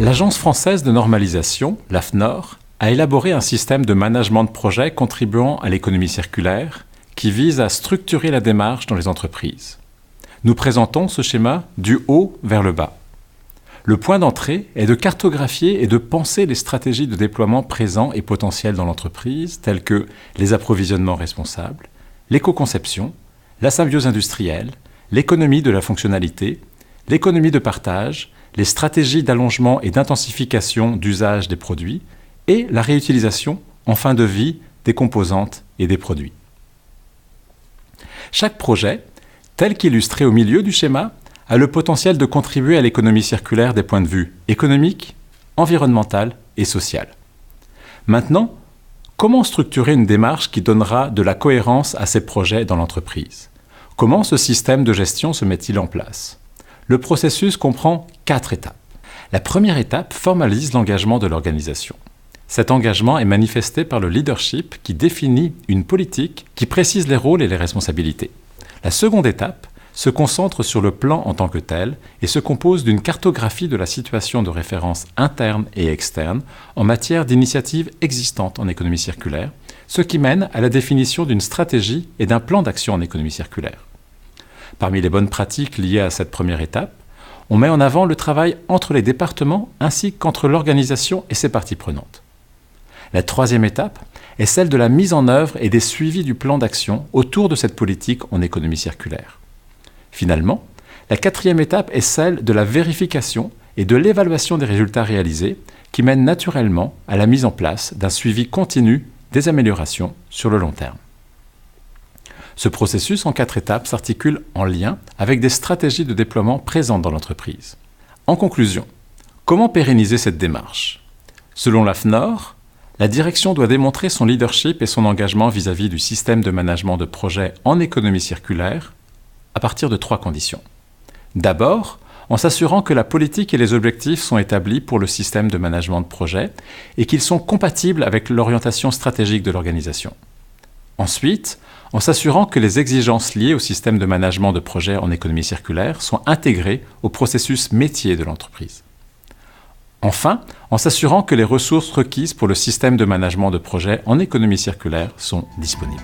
L'Agence française de normalisation, l'AFNOR, a élaboré un système de management de projet contribuant à l'économie circulaire qui vise à structurer la démarche dans les entreprises. Nous présentons ce schéma du haut vers le bas. Le point d'entrée est de cartographier et de penser les stratégies de déploiement présents et potentiels dans l'entreprise, telles que les approvisionnements responsables, l'éco-conception, la symbiose industrielle, l'économie de la fonctionnalité, l'économie de partage, les stratégies d'allongement et d'intensification d'usage des produits et la réutilisation en fin de vie des composantes et des produits. Chaque projet, tel qu'illustré au milieu du schéma, a le potentiel de contribuer à l'économie circulaire des points de vue économique, environnemental et social. Maintenant, comment structurer une démarche qui donnera de la cohérence à ces projets dans l'entreprise? Comment ce système de gestion se met-il en place? Le processus comprend 4 étapes. La première étape formalise l'engagement de l'organisation. Cet engagement est manifesté par le leadership qui définit une politique qui précise les rôles et les responsabilités. La seconde étape se concentre sur le plan en tant que tel et se compose d'une cartographie de la situation de référence interne et externe en matière d'initiatives existantes en économie circulaire, ce qui mène à la définition d'une stratégie et d'un plan d'action en économie circulaire. Parmi les bonnes pratiques liées à cette première étape, on met en avant le travail entre les départements ainsi qu'entre l'organisation et ses parties prenantes. La troisième étape est celle de la mise en œuvre et des suivis du plan d'action autour de cette politique en économie circulaire. Finalement, la quatrième étape est celle de la vérification et de l'évaluation des résultats réalisés qui mène naturellement à la mise en place d'un suivi continu des améliorations sur le long terme. Ce processus en 4 étapes s'articule en lien avec des stratégies de déploiement présentes dans l'entreprise. En conclusion, comment pérenniser cette démarche? Selon l'AFNOR, la direction doit démontrer son leadership et son engagement vis-à-vis du système de management de projet en économie circulaire à partir de 3 conditions. D'abord, en s'assurant que la politique et les objectifs sont établis pour le système de management de projet et qu'ils sont compatibles avec l'orientation stratégique de l'organisation. Ensuite, en s'assurant que les exigences liées au système de management de projet en économie circulaire sont intégrées au processus métier de l'entreprise. Enfin, en s'assurant que les ressources requises pour le système de management de projet en économie circulaire sont disponibles.